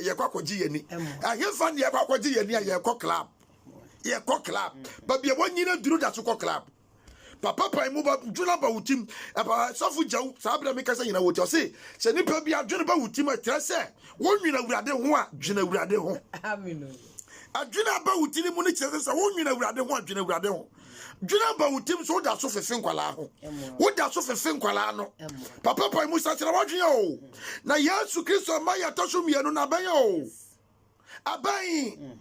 ye kwakoji yeni ahemfa ne ye kwakoji yeni ye kwa club ye kwa club ba bia wanyina duru da so kwa club papa pai mu ba dwuna ba wutim aba sofu jaw sabra me kasa nyina woti o se nipa bia dwuna ba wutim atra se wonwina awurade ho a dwuna awurade ho amen adwuna ba wutini mu ne kyerɛ sɛ wonwina awurade ho adwuna awurade ho dwuna ba wutim so da so fefe nkwala ho wo da so fefe nkwala no papa pai mu sa kyerɛ wadwene o na Yesu Kristo ma ya to so mienu na ban o aban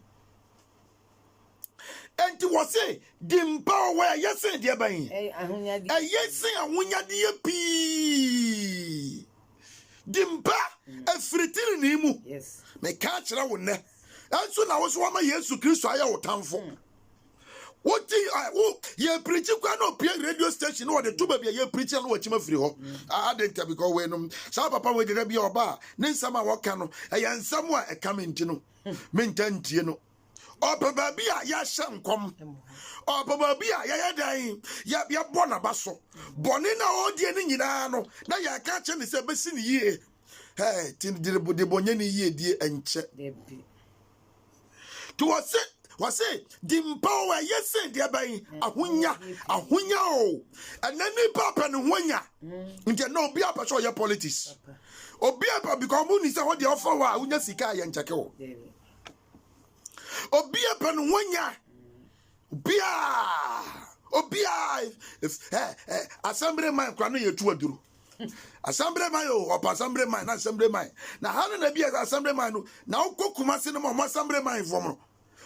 enti wo se dimpa wo ya yesen de ban yesen ahonyade ye pi dimpa afritiri ni mu me ka kyerɛ wo ne anso na wo so ma Yesu Kristo aya wo tamfo what ye preach kwa no pia radio station no de tuba bia ye preach no wachima firi ho adenta because we no sa papa we de bia oba ne nsama wo ka no e nsam a e ka menti no mentantie no oba bia ya hyankom oba bia ya dan ya bona baso bone na odie ne nyina no na ya ka che ne se besi ne yie tin de bonye ne yie die enche to wase dimpa wa yesen de ban ahonya o anani papa ne honya nje na obi apa so ye politics obi apa because mu ni se ho de offer wa honya sika ye ncheke wo obi apa ne honya obia assemblyman kwa no ye tu aduru assemblyman o assemblyman na assemblyman na hanu na bi assemblyman no na okokuma se no mo assemblyman fom no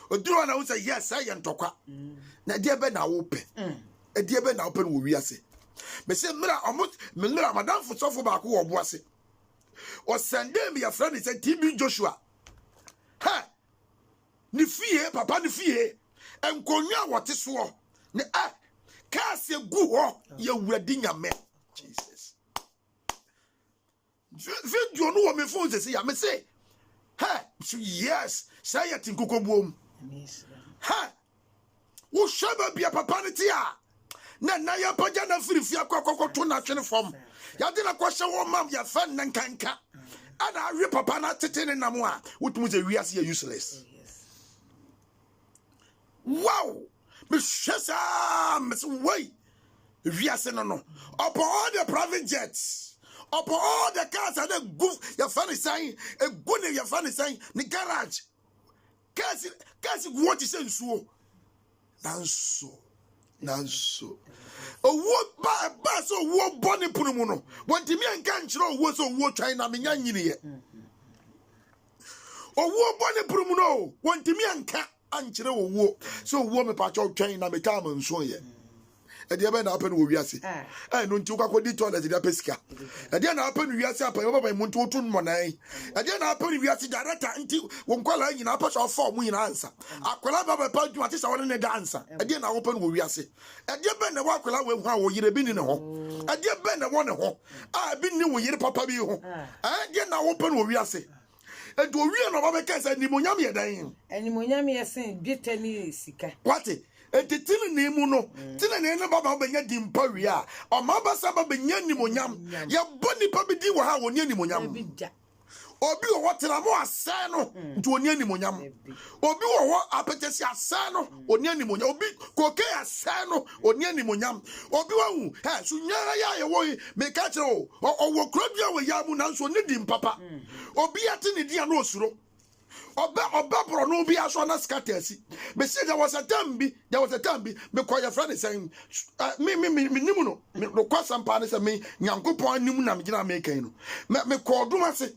oduro na wo say yes I ntokwa na de be na wo pe e de be na wo pe no wi ase me say mira madam fosofo ba ko wo bo ase o sende me ya friend say TB Joshua ha ni fie papa ni fie enkonwa wote so ne ka se gu ho ye wuradi nyame Jesus video no wo me phone say ya me say ha yes say ya tinkoko buom ha wo shaba bia papa ne tia na ya paja na firifia kwakokoto na twene fom ya de na kwhye wo mam ya fa nankanka ana awe papa na tete ne nam a wotumu ze wiase ya useless wow me shesa me way wiase no upon all the private jets upon all the cars and the goof ya funny sign e gune ya funny sign ni garage kasi what is nsuo nanso owo ba so wo boni punumu no wantimi anka nkyere owo so wo twan na menya nyine ye owo boni punumu no wantimi anka ankyere owo so wo me pa cho twan na meta ma nsuo ye e de be na apen wo wiase no nti ukwa kodi toilet de pesika e de na apen wiase apa yo baba mu nti otun mo nan e de na apen wiase director nti wo nkwala nyina apa so fa mu nyina ansa akwala baba pa dwuma ti sa won ne dansa e de na wo pen wo wiase e de be na wo akwala wo hu a wo yire bi ni ne ho e de be na wo ne ho a bi ni wo yire papa bi ho e de na wo pen wo wiase e do wie no baba ka sa ni mo nyam ye dan eni mo nyam ye sen bitani sika what etitini ne mu no tina ne na baba benya dimpa wi a o ma ba sa baba nya nimonyam ya boni pa bi di wo ha woni nimonyam obi wo tira mo ase no nti woni nimonyam obi wo apetesi ase no oni nimonyam obi koke ase no oni nimonyam obi wu he sunyara ya ye wo me ka kire o wo krobia wo ya mu na so ne dimpa pa obi ate ne dia na osuro Oba bro no be aso na scattersi. Me say there was a time me call your friend saying me nimu no me kwasam pa ne say me nyankopon nimu na me gina me kan no me call duma say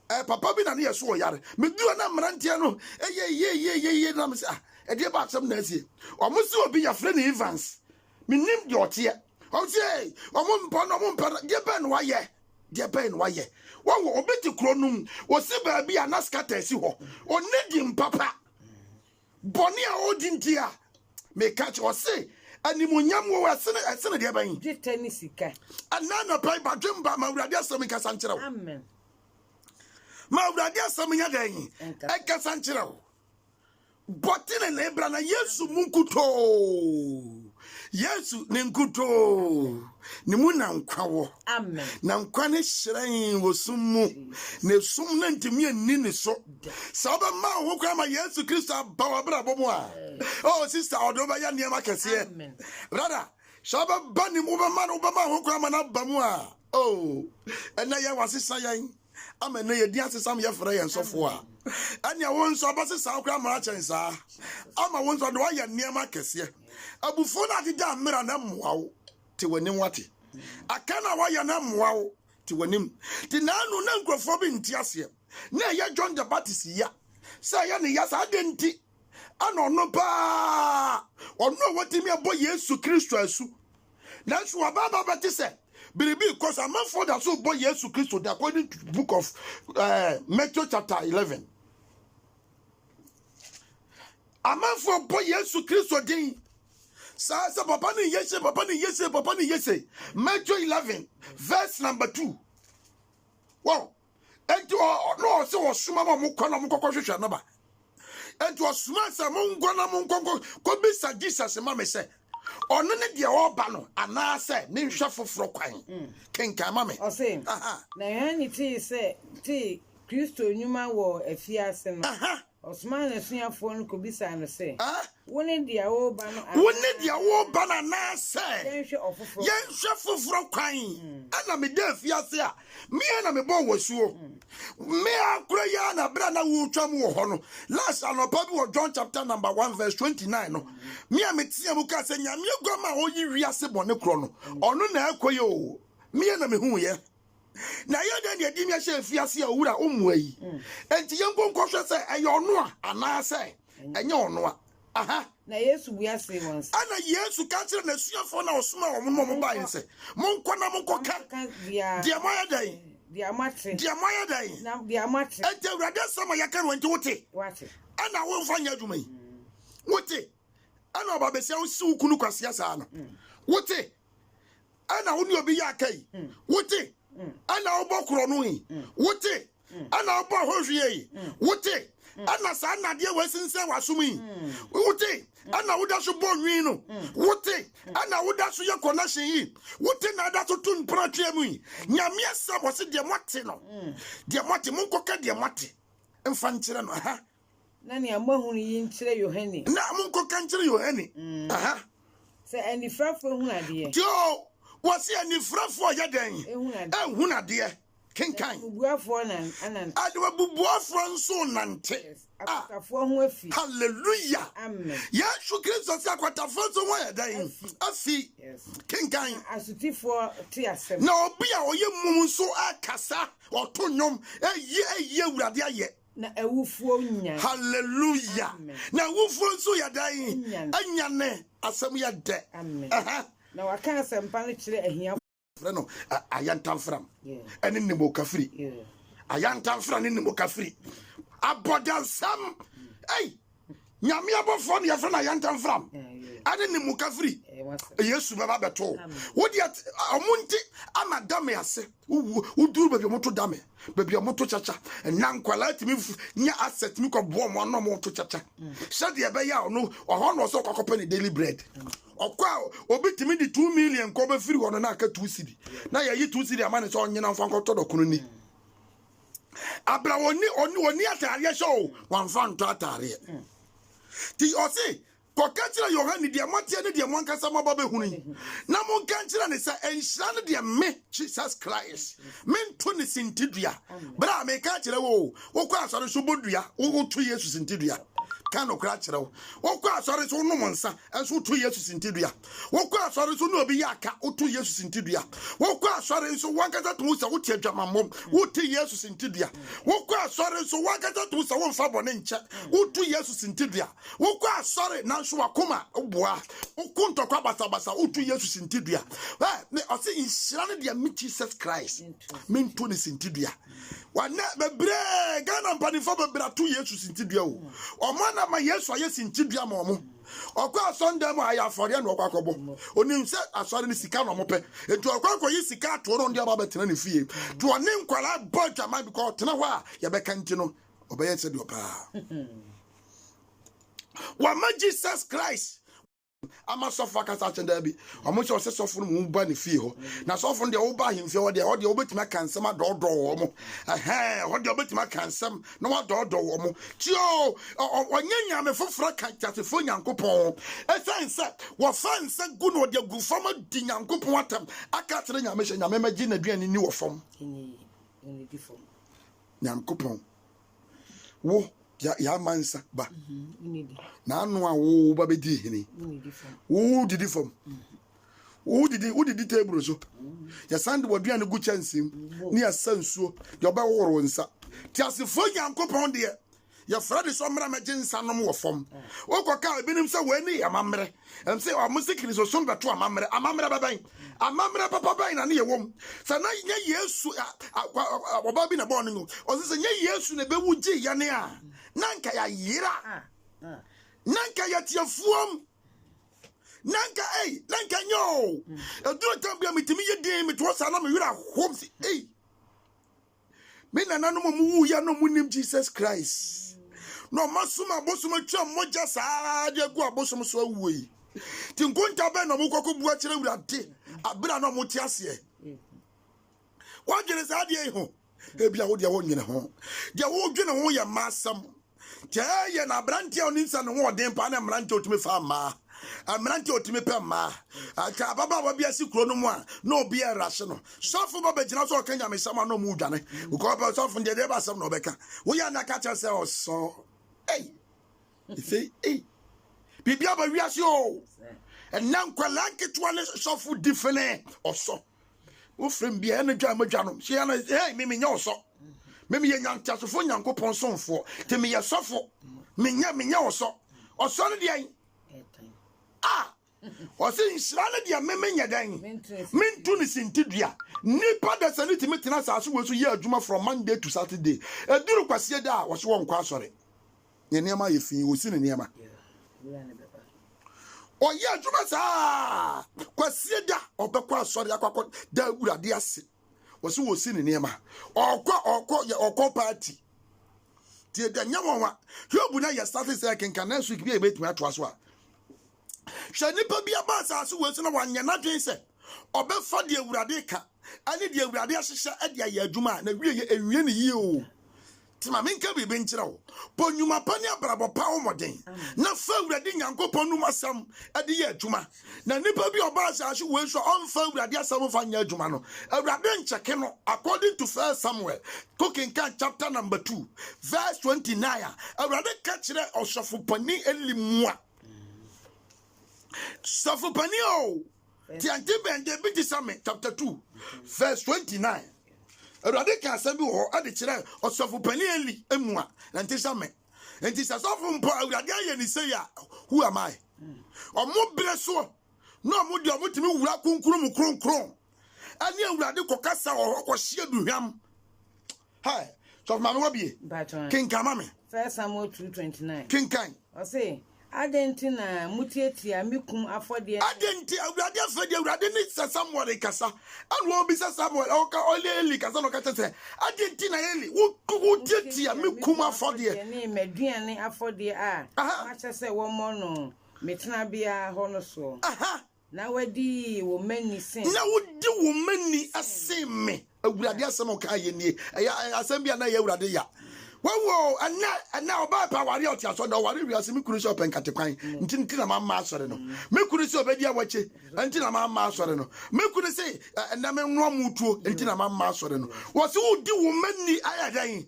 papa bi na ne yeso yare me du na mrantia no ye na me say e de ba asem na asie o mo se obi ya friend Evans me nim de ote o say o mo mpa de ben wa ye de ben wa ye wo obeti kronum wo se ba bia na scattersi ho o nedim papa boni a odintia me catch o se animonyam wo asene de ban bitani sika anana pai badwemba mawurade asem kasa nkyerɛ wo amen mawurade asem nya dan e kasa nkyerɛ wo botine na ebra na Yesu munkuto Yesu ne nkuto ne mu na nkwa wo. Amen. Na nkwa ne hyerɛn wɔ sum mu. Ne sum na ntimi ani ne so. Sa ba ma ho kwa ma Yesu Kristo aba wa bra bomo a. Oh sister odo ba ya niam akɛse. Amen. Brother, sa ba ba ni mu ba ma ho kwa ma na ba mu a. Oh, ɛna yɛ wasesa yɛn. Amen na yɛ di asesam yɛ frɛ yɛn sɔfo a. Anya won so abasesa kwa ma kyɛn saa. Ama won so do ayɛ niam akɛse. Abufo na de da mera na mmoawo te wani wate. Akana wa ya na mmoawo te wanim. Ti na anu na nkrofo bi nti ase. Na ya John the Baptist ya. Sa ya ne ya sa adenti. Ana ono pa. Ono watimi abo Yesu Kristo asu. Na so ababa beti se. Biribi because amanfo da so bo Yesu Kristo according to the book of Matthew chapter 11. Amanfo bo Yesu Kristo din. Sa papa ni yese. Matthew 11 verse number 2. Wow. Enti no se wo suma mo kwana mo kokko na ba. Enti wo suma se mo ngona mo kokko ko bisa Jesus ma me se. Ono ne de o ba no ana se ne nhwe foforo kwan. Kenka ma me. O se. Na yan ti se ti Kristo nyuma wo afiase no. Osman esuafo no ko bisa no se. Wone dia wo ba no na se yenhwe foforo kwan ana me da fiase a me na me bo wasuo me akura ya na bra na wo twam wo ho no last anopa bi wo John chapter number 1 verse 29 no me a metia mu ka se nyame goma ho yi wiase bone kro no ono na akoye o me na me hu ye na ye den ye di me hye fiase a owura omu ayi enti yenko nkwohwe se eye ono a ana se enye ono a aha na Yesu buase once ana Yesu ka kire na suafo na osuma wo mo ba yin se monko na monko ka dia moya dai dia matre na dia matre ente urade sama yaka no nti wote ana wo mfanya adwuma yi wote ana obabesia wo si ukunu kwasia saa no wote ana wo ni obi ya kai wote ana wo bokro no yi wote ana wo bo hohwe yi wote ana sa na de wasinse wasum yi wote ana woda so bonwi no wote ana woda so ye connection yi wote na da so tun pratwe mu yi nyame asa bo se de mote no de mote monkoka de mote emfa nkire no aha na ne amahunu yi nkire Yohane na monkoka nkire Yohane aha se ani frafo hu ade jo wasi ani frafo ya den ehunu ade kenkan bubuafo nan anan adwa bubuafo nso nante akwatafo ho afi hallelujah amen Yesu Kristo si akwatafo nso ho ya dan afi kenkan asutifo ti asem na obi a oye mum nso akasa otonwom eye awurade aye na awufuo nya hallelujah na awufuo nso ya dan anyane asem ya de amen na waka asempa no kire ahia no ayantamfram ene nimo kafiri ayantamfram ne nimo kafiri abodansam nyame abofo ne yefra na ayantamfram ene nimo kafiri Yesu baba beto wodi omunti amadame ase uduru bebi moto dame bebi moto chacha na nkwala timi nya asset mi ko bo mo no moto chacha sade ebe ya no oho no so kokope ni daily bread okwa obi timi di 2 million ko be firi wono na aka 2 cedi na ya yi 2 cedi amane so nyina mfa nkoto dokunu ni abra oni atare show wanfa nto atare ti osi ko kachira Yohane dia matia ne dia monkasa mababa hunu na monkanchira ne sa enhira ne dia me Jesus Christ men to ne sintidua bra me ka kire wo kwa asore so bodua wo to Jesus sintidua kan okra kire wo kwa asore so no monsa enso to Jesus sintidua wo kwa asore so no obi yaka wo to Jesus sintidua wo kwa asore so wankasa to sa wo tie adwamamom wo to Jesus sintidua wo kwa asore so wankasa to sa wo mfa bone nche wo to Jesus sintidua wo kwa asore na so wakoma oboa ukunto kwa basabasa utu Yesu sintidua me ose inhira ne dia me Jesus Christ mento ne sintidua wana bebre Ghana mpanifo bebra to Yesu sintidua o mana ma Yesu aye sintidua ma omo okwa Sunday mo aya afore na okwa kobo onim se asore ne sika no mope etu okwa koyi sika to no ndia ba betena ne fie to one nkwala bodja ma because tena ho a ye beka nti no obeye se de opa wa Jesus Christ ama sɔfo akasa kyɛnda bi ɔmo kyɛ ɔsɛ sɔfo no mu ba ne fie hɔ na sɔfo no deɛ woba ahemfie hɔ deɛ ɔde wobɛtumi aka nsɛm adɔɔdɔɔ wɔ mo ɔde wobɛtumi aka nsɛm na wadɔɔdɔɔ wɔ mo tio ɔnyɛ nyame foforɔ ka kyasefo nyankopɔn ɛsiane sɛ wɔfa nsa gu no ɔde agu fam adi nyankopɔn atam aka kyerɛ nyame hyɛ nyame magye n'aduane ni wɔ fam nyankopɔn wo ya mansa ba na anu a wo ba bedi hini wo didi fam wo didi table so ya sand waduane gu chansim ni asansuo ya ba woro nsa ti asefo nyankopɔn de ya fra de so mra magye nsa nom wo fam wo koka ebinim se we ni amamre em se o musikiri so so beto amamre baban amamre papa ban na ne yewom sa na nya yesu oba bi na bon no o se nya yesu na bewu gi ya ne a nanka ya yira nanka ya tiafuom nanka nanka nyo eduro tambia mitimi yedin mitwo sa na me wira hom si me nananom mu ya no munim Jesus Christ no masuma bosuma twa moja saa de gu abosom so awuyi ti nkonta be no mukoko bua kire wurade abira no moti ase wagere saa de ho ebia wo de wo nyene ho de wo dwene ho ya masam je na brantia oni nsa no ho den pa na mrantia otumi fa ma amrantia otumi pe ma aka baba wa bia si kuro no mu a no obi erase no sofo baba gina so kanya me sama no mu dwane ko ba sofo de ba sam no beka wo ya na ka chese oso ife bibia ba wiase o enam kwala nketwa le sofo difene oso wo frem bia na dwa madwa no se ya na me nya oso me ye nyantasofo nyankopon sonfo te me ye sofo me nya oso no de an osi nsira ne de me nya dan mentu ni sintidua nipa da saniti metina saso we so ye adwuma from Monday to Saturday eduru kwase da wo so won kwa asore ye niam ye fi wo si ne niam o ye adwuma sa kwase da obekwa asore akwakọ da urade ase wo so wo si ne niam okọ party tie da nyamwa yobu na ye start say kenkan na so bi e betumi ato aso a shani pa bia ba sa so we so na wanya na dwen se obefa de awurade ka ani de awurade ahyehye ade aye adwuma na wie ewie ne yi o tima menka bi benkyira wo ponyuma pani abrabo pa wo moden na fa awurade nyankopon num asam ade ye adwuma na nipa bi oba sa so we so on fa awurade asam fa nya adwuma no awurade ncheke no according to 1 Samuel Cooking Can chapter number 2 verse 29 awurade ka kire osofo pani elimua Suffer panio. Tiante bende biti same chapter 2 verse 29. Erade ka sabi ho ade kire osofo pani eli emua na ntisame. Ntisasofo mpo awurade aye ni say ya who am I? Omo bre so no omo de omo timi wura kunkuru mu kronkron. Ani awurade kokasa ho kohye duhwam. Hi. So mama wabie. King Kamame. 1 Samuel 2:29. King Kan. O say adenti na mutietia mikum afode adenti awurade afede awurade ni Samuel kasa anu obi Samuel oka Eli kasa no kata se adenti na Eli wo tietia mikum afode ni meduane afode a ma chese wo mo no metena bia ho no so na wadi wo mani sin na wodi wo mani aseme awurade asem ka ye ni asem bia na ye awurade ya wo ana oba pa wari oti aso do wari wiase mi kuru se open katekwan nti na mama asore no me kuru se obedi awache nti na mama asore no me kuru se na me nwa mutuo nti na mama asore no wo se wodi wo mani ayadan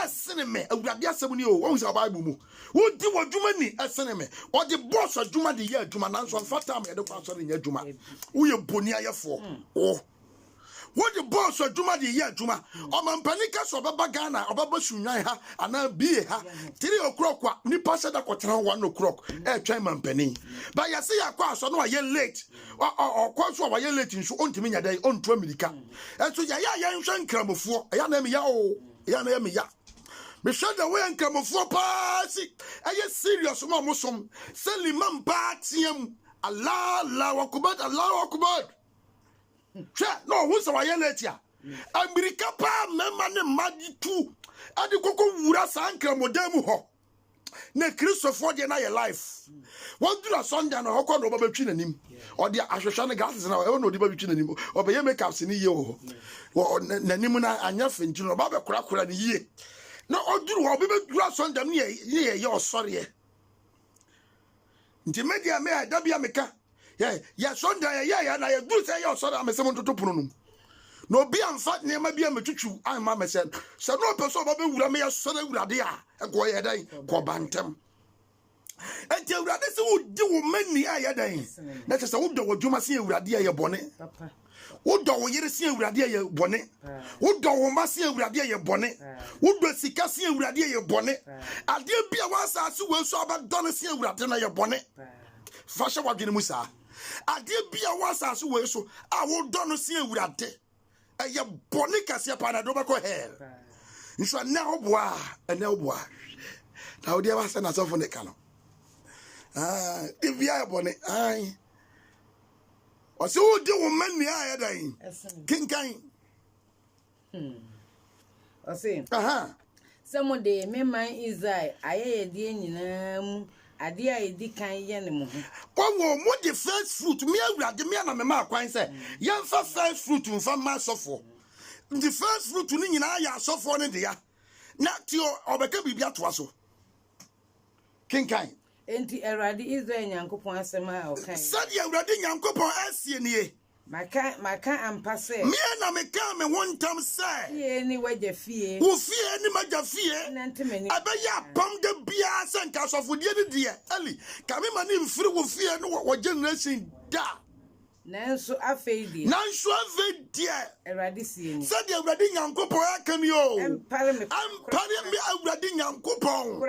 asene me awurade asem ni o wo se Bible mu wodi wo dwuma ni asene me wo de boss adwuma de ye adwuma nanso fata me de kwa asore nya adwuma wo ye boni ayefo what the boss of Juma the year Juma or Mampanica so Baba Ghana or Baba Sunai ha and be ha 3 o'clock ni pass that 1 o'clock try Mampani but you see across so no ye late or course or ye late in so on to me day on 2 America and so ya shan cramofo ya na me ya o ya na me ya me show the way and cramofo party aye serious mo musom seliman partyem Allah akbar no who so ya latia America pa mema ne madi tu ade koko wura sa ankra modam ho na Christopher de na your life. What do a Sunday and a hawk on over between him? Or the Ashana glasses and I don't know the between him, or by makeups in a year. Or Nanimuna and Yaffin, you know, Baba Cracker and ye. No, or do I be grass on them near your sorry. Intermedia may I dabia meka. Yeah, Sunday, yeah, and I do say your son, I'm a someone to Punum. No be unfat near my be a machuchu, I'm mamma said. So no person of a may a son of Radia, a quiet day, Cobantam. And tell that this would do many I day. That is a wood do must see Radia bonnet. Would do you see Radia bonnet? Would do must see Radia bonnet? Would be Sicassi Radia bonnet? I did be a once as well so about Donacy Radina your bonnet. Fasha Wagimusa. I did be a once as well so I will Donacy Rade. A ya bonnet as your panadobaco hair. You shall now bois and now bois. Now there was an assault on the canal. If you are bonnet, I. Or so do many I dying. King Kine. I say, some day, me mind is I dear a dear kind animal. One more, the first fruit, me, the man of my mark, I say, young first fruit from my sofa. The first fruit to Ning and I are so far in there. Not your or the baby Biatwaso. King Kine. Enti Eradi is there Yankopon Asema or kind. Sadia Radin Yankopon Asian. My car and passe. Me and I come one time, sir. Anyway, the fear. Who fear any matter fear? I bet ya pump the beer and cast off with the dear Ellie. Come in my name free with fear no what generation da. Nanso afeidi. Nanso afeidi. Eradi si ni. Said you Radin Yankopon can you? I'm pardon me Radin Yankopon.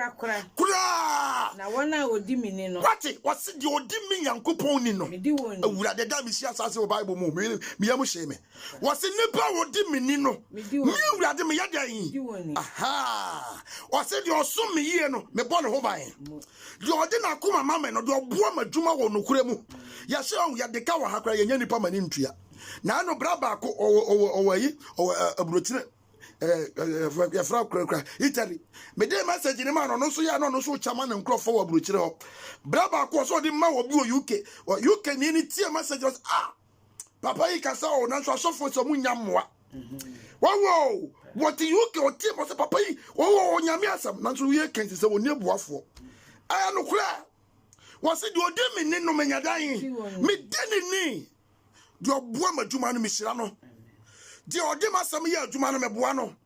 Kura. Na wana odi no. What it? What's it? You odi me Yankopon no. Me di woni. Awura de da me sia asase Bible mu. Me am shame. What's it? Nipa odi me no. Me awura de me yada yin. Aha. What's it? You so me ye no. Me born ho ban. You odi na kuma mama no. Do boa madwuma wo no kure mu. Ya se on ya de ka wa hakra ye nya nipa mani ntua. Na no braba ko owayi abrotire ya fra kra Italy me dey message ni man no so ya no so chama na nkrofo wa abrotire ho braba ko so di ma wo bi UK ni tie message was papa yi kasa o na so for so munya moa wo what UK o tie mo se papa yi wo nyame asam na so ye kan se woni ebuafo aya no kra wo se di odi me ni no menya dan me deni ni di obua madwuma no misira no di odi masam ye adwuma no meboa no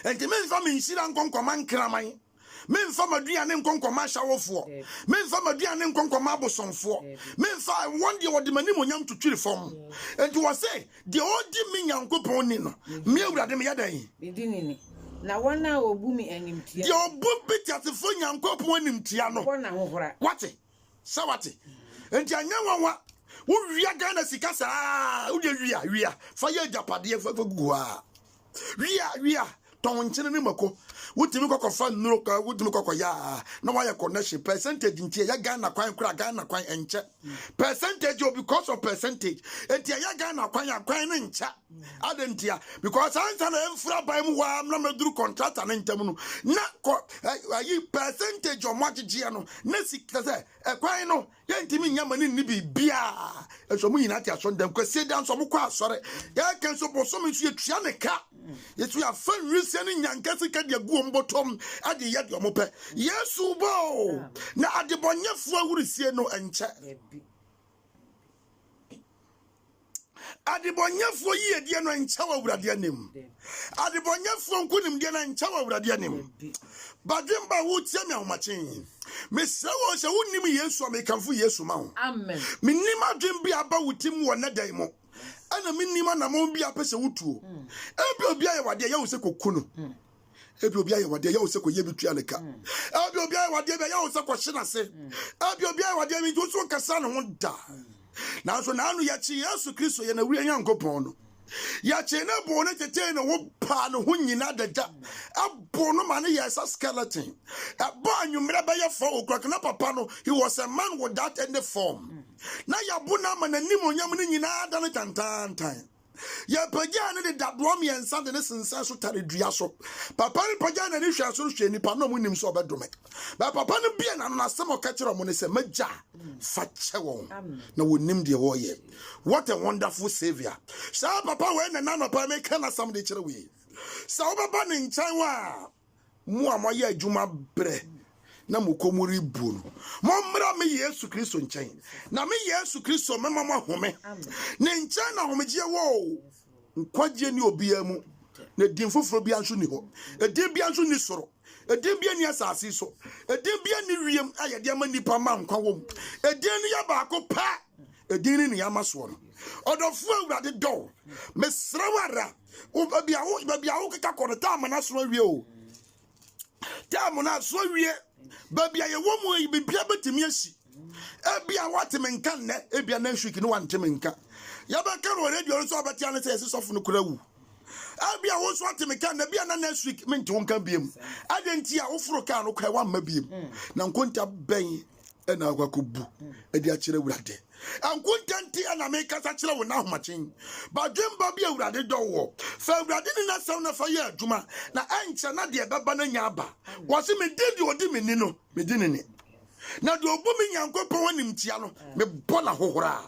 enti me nfa me nsira nkonkoma nkraman me nfa madua ne nkonkoma shawofo me nfa madua ne nkonkoma abosonfo me nfa one day odi mani monyam tutwiri fom enti wo se di odi me nyankopon ni no me awurade me yadan bidini na wana obu mi animtia di obu bitiatefo nyankopon animtia no wona hohora wate sawate enti anyanwa wia Ghana sika saa wo de wia fa ye japade fa gugu a wia ton nchene ne mako wutimi kokofa nnuro ka wutimi kokoya na waya connection percentage ntie ya Ghana kwan kura Ghana kwan enche percentage because of percentage entie ya Ghana kwan ne ncha adentia because answer na emfura bai mu wa na meduru contract na ntam no na ayi percentage o magige no na sika se kwan no ya ntimi nyama ni bibia eso mu nyina ti aso ndem kwese dan so mu kwa asore ya kan so boso mi su etua ne ka yesu ya fan risi ni nyankasi ka de gu ombotom ade ya de omope yesu bo na ade bonyefo awurisie no enche ade bonyefo yi de no enche wa awurade anem ade bonyefo nkunim de no enche wa awurade anem badimba wo tia mi ahomachen mesra wo se wonim yesu amekanfo yesu ma ho amen menim adwem bi aba wutim wo na dan mo ana minima na mo bi apese wutuo ebi obi aye wade ya wo se kokunu ebi obi aye wade ya wo se koye bitua ne ka ebi obi aye wade ya wo se kohye se ebi obi aye wade mi to so kasa ne ho da na so na anu ya chi Yesu Kristo ye na wuri Nyankopon no ya che na bo ne tete ne wo pa no ho nyina dada abo no ma ne yesa skeleton abo anwumre ba ye fo okura na papa no he was a man without any form na ya bu na ma na nim onyam ne nyina da ne tantantan ya pagya ne de dadoa me ensa de ne sensa so tare dua so papa ne pagya na ne hwa so hwe nipa no mo nim so obedome ba papa ne bia na no asem o ka kire mo ne se magya fa che won na wonim de wo ye. What a wonderful savior. Sa papa we na na papa me kana sam de kire we sa obaba ne nchan wa mu amoye adwuma bre na mukomuri bu no mommra me Yesu Kristo nchen na me Yesu Kristo me mama home ne nchen na homeje wo nkwaje ni obia mu na din foforo bia nso ni ho edin bia nso ni soro edin bia ni asase so edin bia ni wiem ayede ama nipa ma nkwa wom edin ni ya baako pa edin ni ya maso no odofo awurade do me srawara o babia wo keka konta ma na so awie o ta mo na so awie babia ye wo mu bibia betimi asi ebia wateme nka ne ebia na hwiki no wanteme nka ya ba ka ro radio so abatia ne se sofo no kura wu ebia wo so ateme nka na bia na next week mente won kan biem adenti a wo furo ka no kwa wa ma biem na nkonta ben na akwakobu edi a kire wurade ankontanti ana me kasa kire wo na homachen ba dwemba bia wurade dowo fa wurade ni na saw na fa ye adwuma na ancha na de beba na nya aba wo se me dedi odi me ni no me di ni na de obu me nyankopon wanim tia no me bona hohora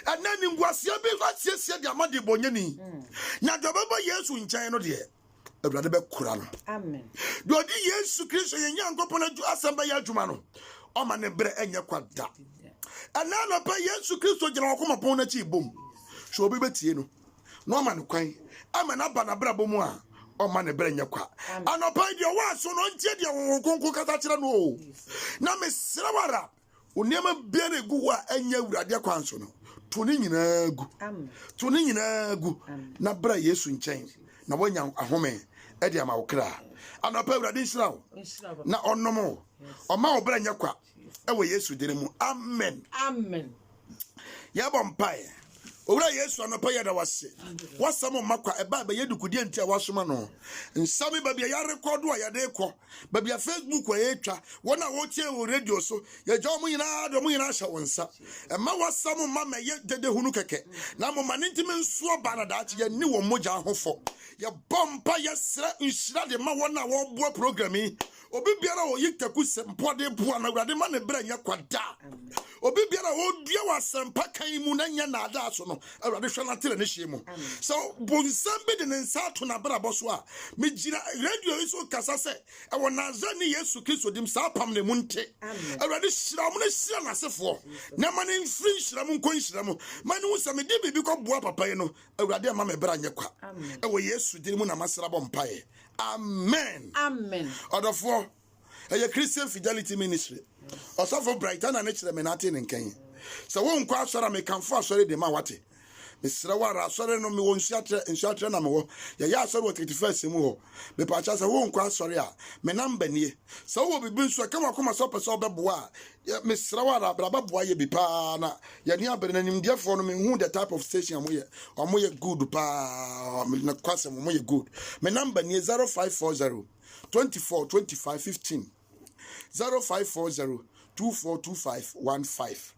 ana ni ngwasia be asiesie de amade bonyani na de beba Yesu nchen no de wurade be kura no amen de odi Yesu Kristo ye nyankopon adu asamba ya adwuma no o ma ne bre enye kwada anana pa Yesu Kristo gina wakoma pon na chi bom so obi betie no no ma ne kwan ama na ba na bra bom a o ma ne bre enye kwa anopa de wa so no ntie de won konko kata kire no o na me srawara onema biere gu wa enye wurade kwan so no to ni nyina gu to ni nyina gu na bra Yesu nchen na wanya ahome e de ama wokra anopa wurade nshirawo na onnomo o ma obra nya kwa ewe Yesu dere mu amen amen ya bompae owura Yesu anopa ya da wase wasamo makwa eba ba yedukudie ntia wasoma no nsame ba bia ya record wa ya de ko ba bia Facebook wa yetwa wona wo tie wo radio so ya jaw mu nyina do mu nyina hya wonsa ema wasamo mama ye dede hunu keke na mo manintime nso ba na da ya ni wo moja hofo ya bompa ya sra nshira de ma wona wo bo program yi obi biara wo yitaku sempode boa na wurade ma ne bra nya kwada obi biara wo dua wasempa kan mu na nya na ada so no awurade hwe na tere ne hye mu so bonsambe de nsa to na bra boso a me gira radio iso kasa se e wona zani Yesu Kristo dim sa pam ne munte awurade hyira mu na hyira na sefo na ma ne mfiri hyira mu nko hyira mu ma ne wusa me de bibi ko boa papa ye no awurade ma me bra nya kwa e wo Yesu dir mu na masra bo mpae amen amen odofo eye Christian Fidelity Ministry osofo Brighton na chere me na ate ne nkan so won kwa asora me kanfo asore de ma wate me sira wara asore no me won nsuatre na me wo ya asore wo 31 mu ho me pa cha se won kwa asore a me namba nie so wo bibi nso ka makoma so pese obeboa me sira wara braba boa ye bi pa na ya ni abere na nimdiafo no me hu the type of station amoye good pa me na kwase mo ye good me namba nie 0540 24 25 15 0540 242515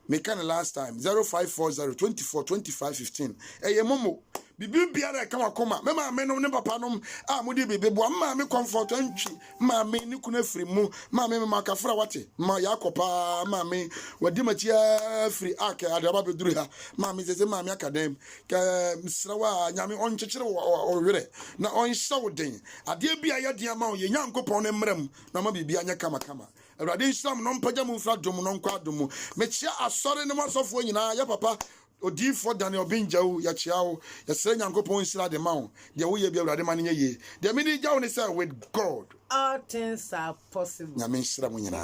me can last time 0540 24 25 15 eye momo bibi biara ka wakoma me ma me no ne papa no a mo de bibi bo ma me comfort antwi ma me ni kuna firi mu ma me makafra wate ma yakopa ma me wadi machia firi aka adaba beduru ha ma me sese ma me akadem ka msrawa nyame onchechire o were na onhye woden ade bia ye de ma o ye nyankopon ne mram na ma bibi anya kama awurade nsam no mpaja mu mfra dom no nkwa dom mechia asore ne masofo nyina ya papa odi for Daniel Benjawu ya chiawo ya sere nyankopon nsira de mawo de wo ye bia awurade ma ne ye de me di jawo ne say with God all things are possible nyame nsira mu nyina